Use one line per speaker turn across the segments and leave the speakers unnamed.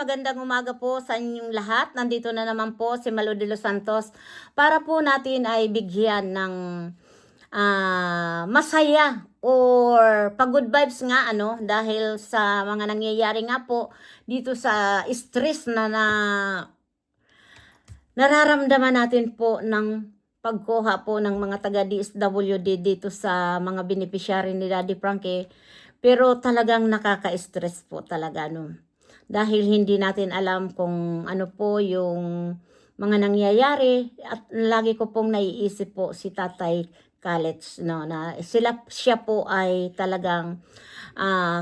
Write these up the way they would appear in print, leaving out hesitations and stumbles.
magandang umaga po sa inyong lahat. Nandito na naman po si Malu de los Santos para po natin ay bigyan ng masaya or pag-good vibes nga dahil sa mga nangyayari nga po dito sa stress na nararamdaman natin po ng pagkuha po ng mga taga-DSWD dito sa mga beneficiary ni Daddy Frankie. Pero talagang nakaka-stress po talaga dahil hindi natin alam kung ano po yung mga nangyayari at lagi ko pong naiisip po si Tatay Calix na siya po ay talagang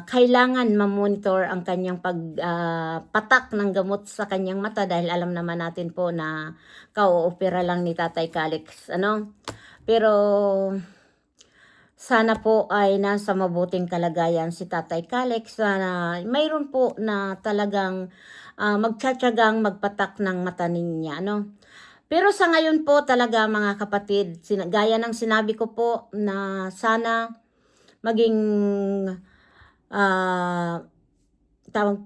kailangan ma-monitor ang kanyang patak ng gamot sa kanyang mata dahil alam naman natin po na kauopera lang ni Tatay Calix pero sana po ay nasa mabuting kalagayan si Tatay Calix. Sana mayroon po na talagang magtsatsagang magpatak ng mata niya, Pero sa ngayon po talaga mga kapatid, gaya ng sinabi ko po na sana maging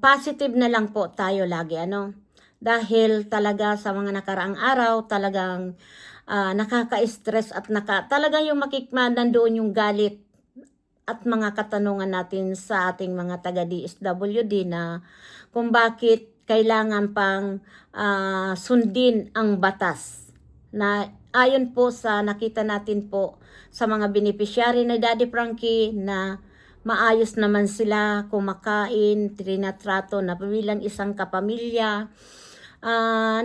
positive na lang po tayo lagi, Dahil talaga sa mga nakaraang araw talagang nakaka-stress at talaga yung nandoon yung galit at mga katanungan natin sa ating mga taga-DSWD na kung bakit kailangan pang sundin ang batas na ayon po sa nakita natin po sa mga beneficiary na Daddy Frankie na maayos naman sila kumakain, trinatrato na bilang isang kapamilya.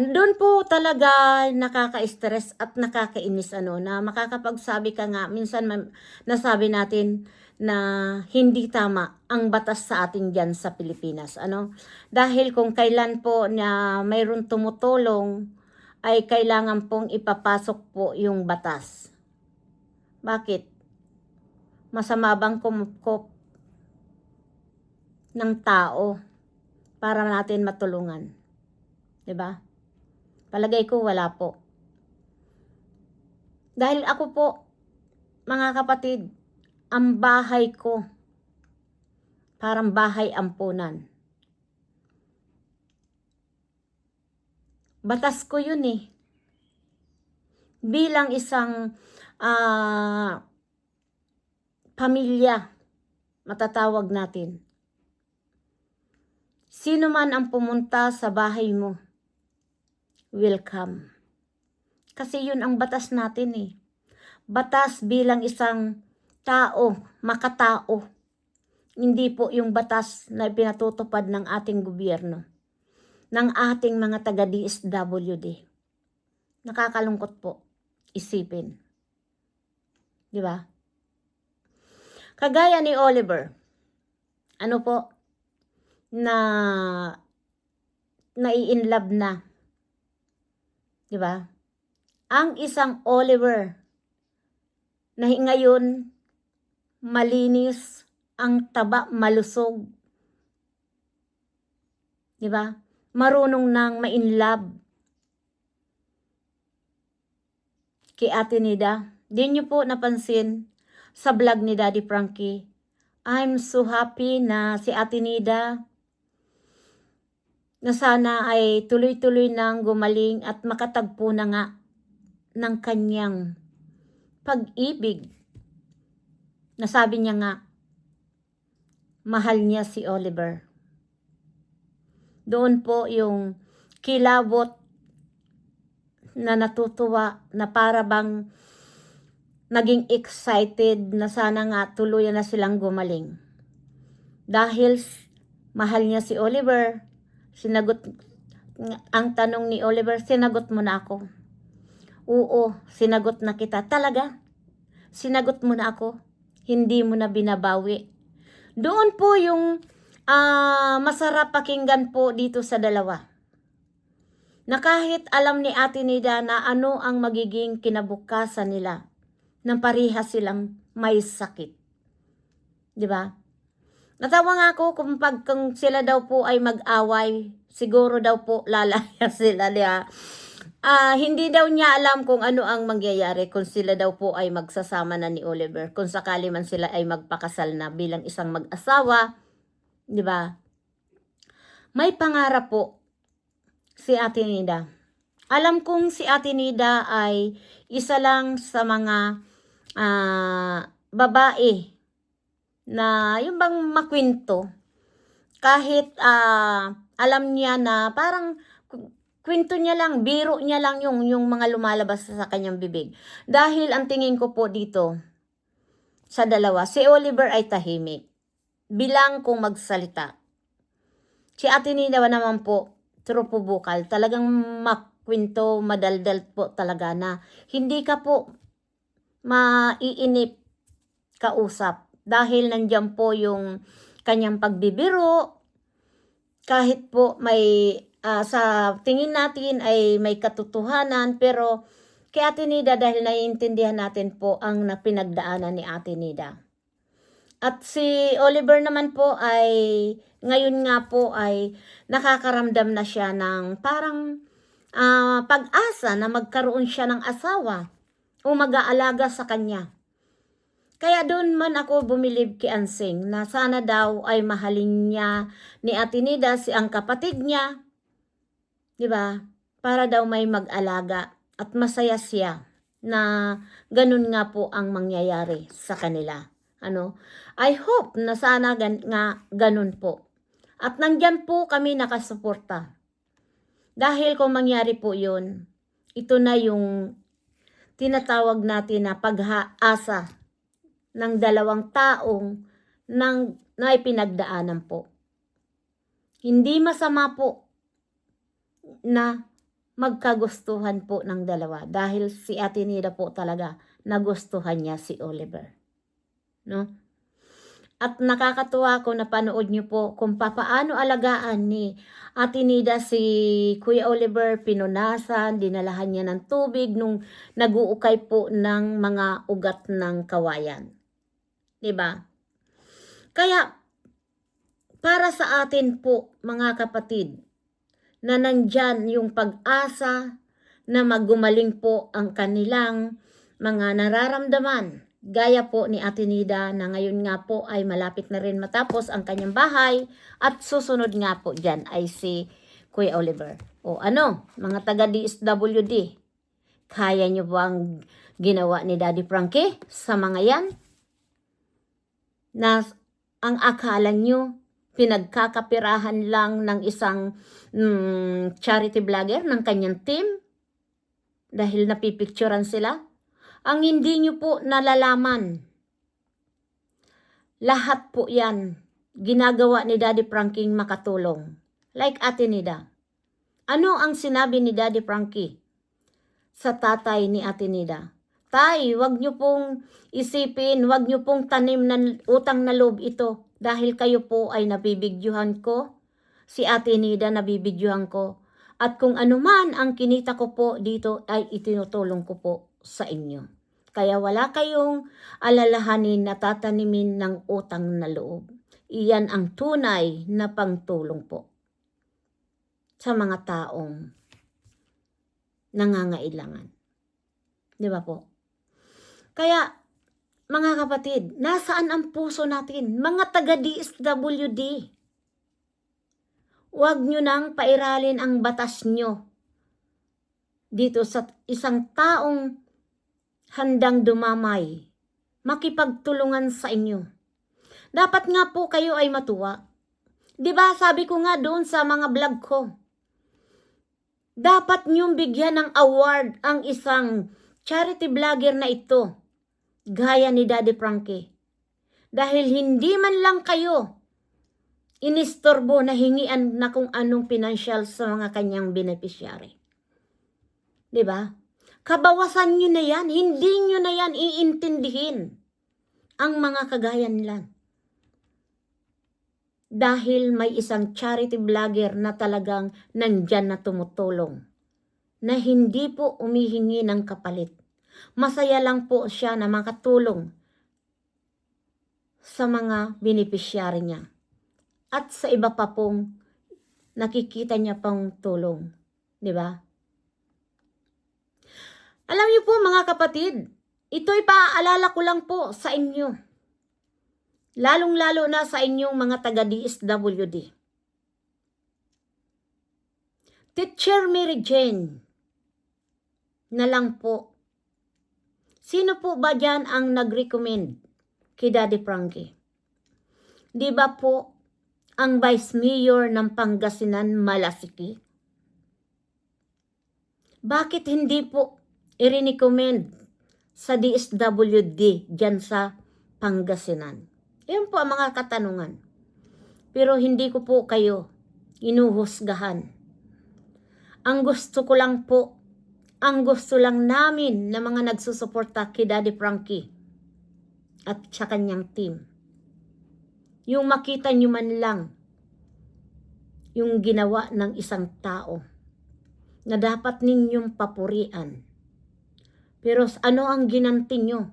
Doon po talaga nakaka-stress at nakakainis na makakapagsabi ka nga minsan nasabi natin na hindi tama ang batas sa atin diyan sa Pilipinas dahil kung kailan po na mayroon tumutulong ay kailangan pong ipapasok po yung batas. Bakit? Masama bang kumukop ng tao para natin matulungan? Diba? Palagay ko wala po. Dahil ako po, mga kapatid, ang bahay ko, parang bahay ampunan. Batas ko yun eh. Bilang isang pamilya, matatawag natin. Sino man ang pumunta sa bahay mo, welcome. Kasi yun ang batas natin eh. Batas bilang isang tao, makatao. Hindi po yung batas na pinatutupad ng ating gobyerno, ng ating mga taga-DSWD. Nakakalungkot po isipin. Di ba? Kagaya ni Oliver, na nai-inlove na. Diba? Ang isang Oliver na ngayon malinis, ang taba, malusog. Diba? Marunong nang ma-inlove kay Ate Nida. Di nyo po napansin sa vlog ni Daddy Frankie. I'm so happy na si Ate Nida na sana ay tuloy-tuloy nang gumaling at makatagpo na nga ng kanyang pag-ibig. Nasabi niya nga, mahal niya si Oliver. Doon po yung kilabot na natutuwa na para bang naging excited na sana nga tuluyan na silang gumaling. Dahil mahal niya si Oliver, ang tanong ni Oliver, sinagot mo na ako. Oo, sinagot na kita. Talaga? Sinagot mo na ako. Hindi mo na binabawi. Doon po yung masarap pakinggan po dito sa dalawa. Na kahit alam ni Ate Nida na ano ang magiging kinabukasan nila, nang parehas silang may sakit. Diba? Natawa nga ako kung sila daw po ay mag-away, siguro daw po lalaya sila niya. Hindi daw niya alam kung ano ang mangyayari kung sila daw po ay magsasama na ni Oliver. Kung sakali man sila ay magpakasal na bilang isang mag-asawa, di ba? May pangarap po si Ate Nida. Alam kong si Ate Nida ay isa lang sa mga babae na yung bang makwento. Kahit alam niya na parang kwento niya lang, biro niya lang yung mga lumalabas sa kanyang bibig. Dahil ang tingin ko po dito sa dalawa, si Oliver ay tahimik. Bilang kung magsalita. Si Ate Nida naman po, true po bukal. Talagang makwento, madaldal po talaga na hindi ka po maiinip kausap. Dahil nandiyan po yung kanyang pagbibiro, kahit po may sa tingin natin ay may katotohanan, pero kay Ate Nida dahil naiintindihan natin po ang napinagdaanan ni Ate Nida. At si Oliver naman po ay ngayon nga po ay nakakaramdam na siya ng parang pag-asa na magkaroon siya ng asawa o mag-aalaga sa kanya. Kaya doon man ako bumilib kay Ansing na sana daw ay mahalin niya ni Ate Nida si ang kapatid niya. 'Di ba? Para daw may mag-alaga at masaya siya na ganun nga po ang mangyayari sa kanila. I hope na sana nga ganun po. At nandyan po kami nakasuporta. Dahil kung mangyari po yun, ito na yung tinatawag natin na pag-asa ng dalawang taong na ipinagdaanan po. Hindi masama po na magkagustuhan po ng dalawa dahil si Ate Nida po talaga nagustuhan niya si Oliver. No? At nakakatuwa ko na panood niyo po kung papaano alagaan ni Ate Nida si Kuya Oliver, pinunasan, dinalahan niya ng tubig nung naguukay po ng mga ugat ng kawayan. 'Di ba? Kaya para sa atin po mga kapatid na nandyan yung pag-asa na magumaling po ang kanilang mga nararamdaman. Gaya po ni Ate Nida na ngayon nga po ay malapit na rin matapos ang kanyang bahay at susunod nga po dyan ay si Kuya Oliver. O mga taga DSWD, kaya nyo bang ginawa ni Daddy Frankie sa mga yan? Na ang akala nyo pinagkakapirahan lang ng isang charity vlogger ng kanyang team dahil napipicturan sila. Ang hindi nyo po nalalaman, lahat po yan ginagawa ni Daddy Frankie makatulong. Like Ate Nida. Ano ang sinabi ni Daddy Frankie sa tatay ni Ate Nida? Tay, wag nyo pong isipin, wag nyo pong tanim ng utang na loob ito. Dahil kayo po ay nabibigyohan ko, si Ate Nida nabibigyohan ko. At kung anuman ang kinita ko po dito ay itinutulong ko po sa inyo. Kaya wala kayong alalahanin na tatanimin ng utang na loob. Iyan ang tunay na pangtulong po sa mga taong nangangailangan. Di ba po? Kaya mga kapatid, nasaan ang puso natin? Mga taga-DSWD. Huwag nyo nang pairalin ang batas nyo dito sa isang taong handang dumamay, makipagtulungan sa inyo. Dapat nga po kayo ay matuwa. Diba sabi ko nga doon sa mga vlog ko, dapat nyong bigyan ng award ang isang charity vlogger na ito, gaya ni Daddy Frankie. Dahil hindi man lang kayo inistorbo na hingian na kung anong financial sa mga kanyang beneficiary. Diba? Kabawasan nyo na yan, hindi nyo na yan iintindihin ang mga kagaya nila. Dahil may isang charity vlogger na talagang nandyan na tumutulong, na hindi po umihingi ng kapalit. Masaya lang po siya na makatulong sa mga beneficiary niya. At sa iba pa pong nakikita niya pang tulong. Diba? Alam niyo po mga kapatid, ito'y paaalala ko lang po sa inyo. Lalong-lalo na sa inyong mga taga-DSWD. Teacher Mary Jane na lang po. Sino po ba dyan ang nag-recommend kay Daddy Frankie? Di ba po ang Vice Mayor ng Pangasinan, Malasiki? Bakit hindi po i-recommend sa DSWD dyan sa Pangasinan? Yan po ang mga katanungan. Pero hindi ko po kayo inuhusgahan. Ang gusto ko lang po, ang gusto lang namin na mga nagsusuporta kay Daddy Frankie at sa kanyang team. Yung makita nyo man lang yung ginawa ng isang tao na dapat ninyong papurian. Pero ano ang ginanti nyo?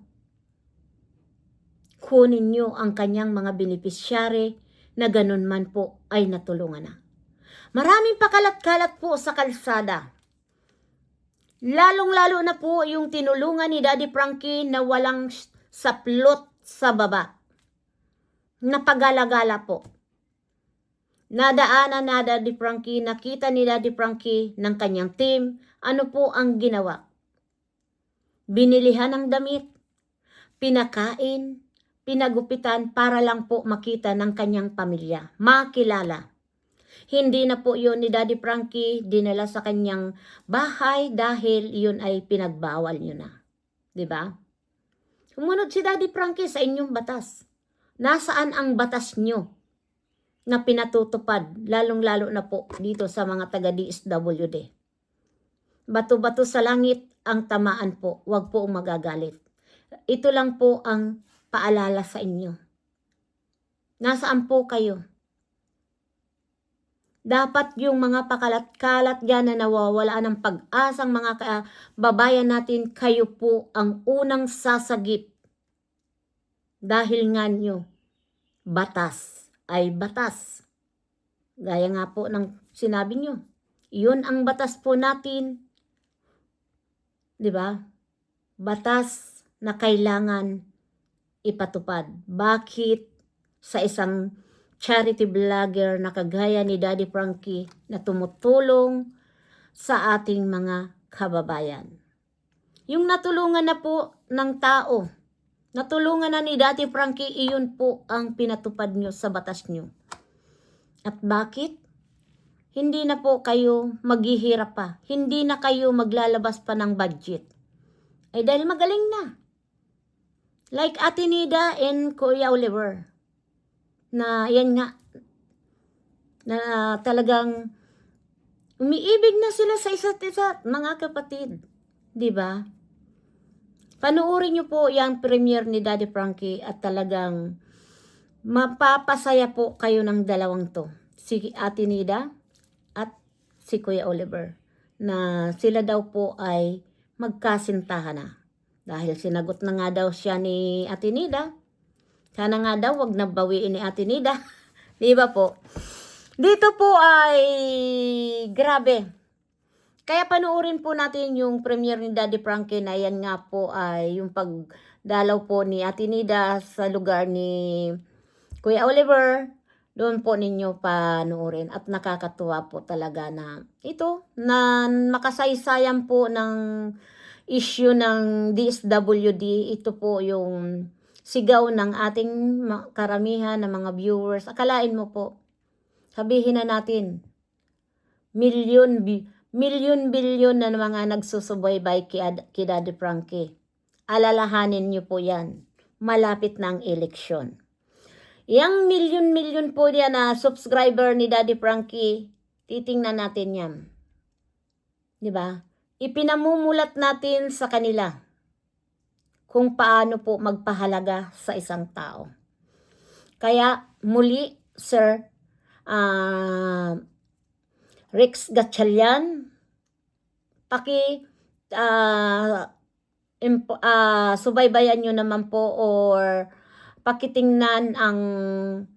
Kunin nyo ang kanyang mga beneficiary na ganun man po ay natulungan na. Maraming pakalat-kalat po sa kalsada. Lalong-lalo na po yung tinulungan ni Daddy Frankie na walang saplot sa baba. Napagala-gala po. Nadaanan na Daddy Frankie, nakita ni Daddy Frankie ng kanyang team, ano po ang ginawa? Binilihan ng damit, pinakain, pinagupitan para lang po makita ng kanyang pamilya, makilala. Hindi na po yun ni Daddy Frankie dinala sa kanyang bahay dahil yun ay pinagbawal nyo na. Diba? Sumunod si Daddy Frankie sa inyong batas. Nasaan ang batas nyo na pinatutupad, lalong-lalo na po dito sa mga taga-DSWD? Bato-bato sa langit ang tamaan po, wag po magagalit. Ito lang po ang paalala sa inyo. Nasaan po kayo? Dapat yung mga pakalat-kalat dyan na nawawala ng pag-asang mga kababayan natin, kayo po ang unang sasagip. Dahil nga nyo, batas ay batas. Gaya nga po ng sinabi nyo. Yun ang batas po natin. Diba? Batas na kailangan ipatupad. Bakit sa isang charity vlogger na kagaya ni Daddy Frankie na tumutulong sa ating mga kababayan? Yung natulungan na po ng tao, natulungan na ni Daddy Frankie, iyon po ang pinatupad nyo sa batas nyo. At bakit? Hindi na po kayo maghihirap pa. Hindi na kayo maglalabas pa ng budget. Ay dahil magaling na. Like Ate Nida and Kuya Oliver. Na yan nga. Na talagang umiibig na sila sa isa't isa, mga kapatid. Diba? Panuorin nyo po yung premiere ni Daddy Frankie at talagang mapapasaya po kayo ng dalawang to. Si Ate Nida at si Kuya Oliver. Na sila daw po ay magkasintahan na. Dahil sinagot na nga daw siya ni Ate Nida. Sana nga daw wag na bawiin ni Ate Nida. Di ba po? Dito po ay grabe. Kaya panuorin po natin yung premiere ni Daddy Frankie na yan nga po ay yung pagdalaw po ni Ate Nida sa lugar ni Kuya Oliver. Doon po ninyo panuorin at nakakatuwa po talaga na ito na makasaysayan po ng issue ng DSWD. Ito po yung sigaw ng ating karamihan ng mga viewers. Akalain mo po, sabihin na natin, milyon-bilyon na mga nagsusubaybay kay Daddy Frankie. Alalahanin nyo po yan. Malapit na ang eleksyon. Yang milyon-milyon po yan na subscriber ni Daddy Frankie, titingnan natin yan. Diba? Ipinamumulat natin sa kanila kung paano po magpahalaga sa isang tao. Kaya muli, Sir Rex Gatchalian, subaybayan nyo naman po or pakitingnan ang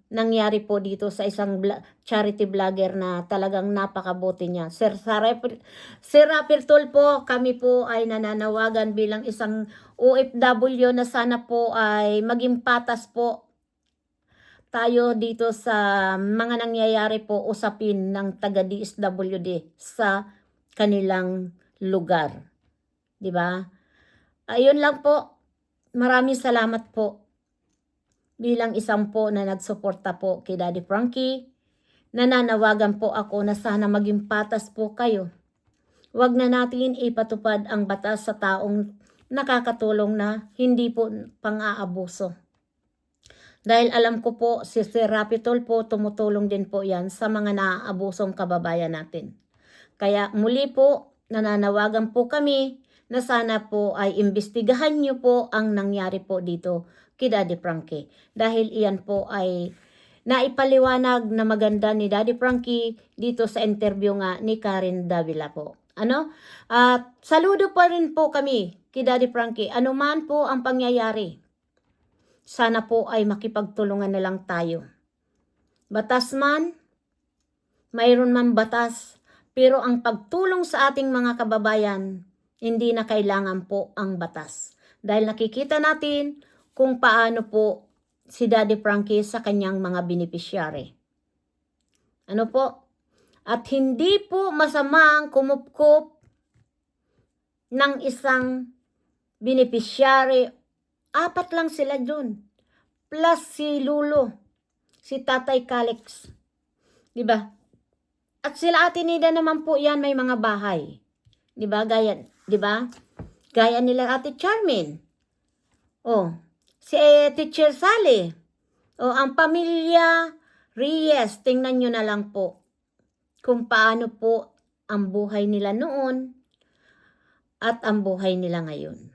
nangyari po dito sa isang charity vlogger na talagang napakabuti niya. Sir Rapper Tulfo, kami po ay nananawagan bilang isang OFW na sana po ay maging patas po tayo dito sa mga nangyayari po usapin ng taga DSWD sa kanilang lugar. 'Di ba? Ayun lang po. Maraming salamat po bilang isang po na nagsuporta po kay Daddy Frankie. Nananawagan po ako na sana maging patas po kayo. Huwag na natin ipatupad ang batas sa taong nakakatulong na hindi po pang-aabuso. Dahil alam ko po, si Sir Rapitol po, tumutulong din po yan sa mga naaabusong kababayan natin. Kaya muli po, nananawagan po kami na sana po ay imbestigahan niyo po ang nangyari po dito kay Daddy Frankie. Dahil iyan po ay naipaliwanag na maganda ni Daddy Frankie dito sa interview nga ni Karen Davila po. At saludo pa rin po kami kay Daddy Frankie. Ano man po ang pangyayari, sana po ay makipagtulungan na lang tayo. Batas man, mayroon man batas, pero ang pagtulong sa ating mga kababayan, hindi na kailangan po ang batas. Dahil nakikita natin kung paano po si Daddy Frankie sa kanyang mga beneficiary. Ano po? At hindi po masamang kumupkup ng isang beneficiary. 4 lang sila dun. Plus si Lulo, si Tatay Calix. 'Di ba? At sila Ate Nida naman po 'yan, may mga bahay. 'Di ba? Gaya, 'di ba? Gaya nila Ate Charmin. Oh, si Teacher Sally. Oh, ang pamilya Reyes, tingnan nyo na lang po kung paano po ang buhay nila noon at ang buhay nila ngayon.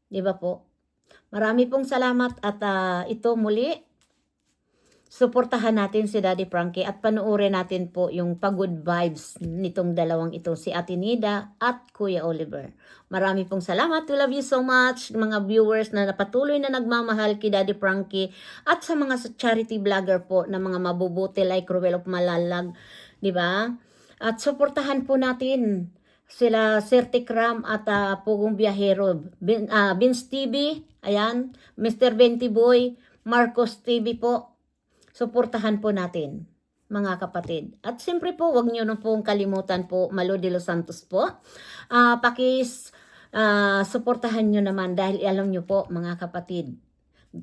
'Di ba po? Marami pong salamat at ito muli, suportahan natin si Daddy Frankie at panuorin natin po yung pag-good vibes nitong dalawang ito, si Ate Nida at Kuya Oliver. Marami pong salamat. We love you so much, mga viewers na patuloy na nagmamahal kay Daddy Frankie at sa mga charity vlogger po na mga mabubuti like Ruel of Malalag, di ba? At suportahan po natin sila Sir Tikram at Pugong Biyahero, Vince TV, ayan, Mr. Venti Boy, Marcos TV po. Suportahan po natin, mga kapatid. At siyempre po, huwag nyo na pong kalimutan po, Malo de los Santos po. Suportahan nyo naman dahil alam nyo po, mga kapatid,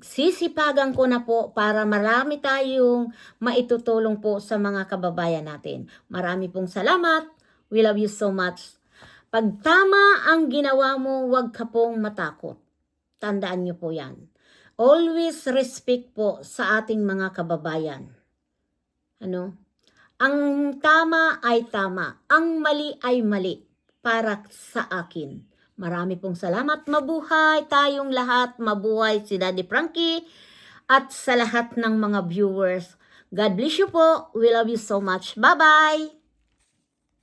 sisipagan ko na po para marami tayong maitutulong po sa mga kababayan natin. Marami pong salamat. We love you so much. Pag tama ang ginawa mo, huwag ka pong matakot. Tandaan nyo po yan. Always respect po sa ating mga kababayan. Ang tama ay tama. Ang mali ay mali para sa akin. Marami pong salamat. Mabuhay tayong lahat. Mabuhay si Daddy Frankie at sa lahat ng mga viewers. God bless you po. We love you so much. Bye-bye!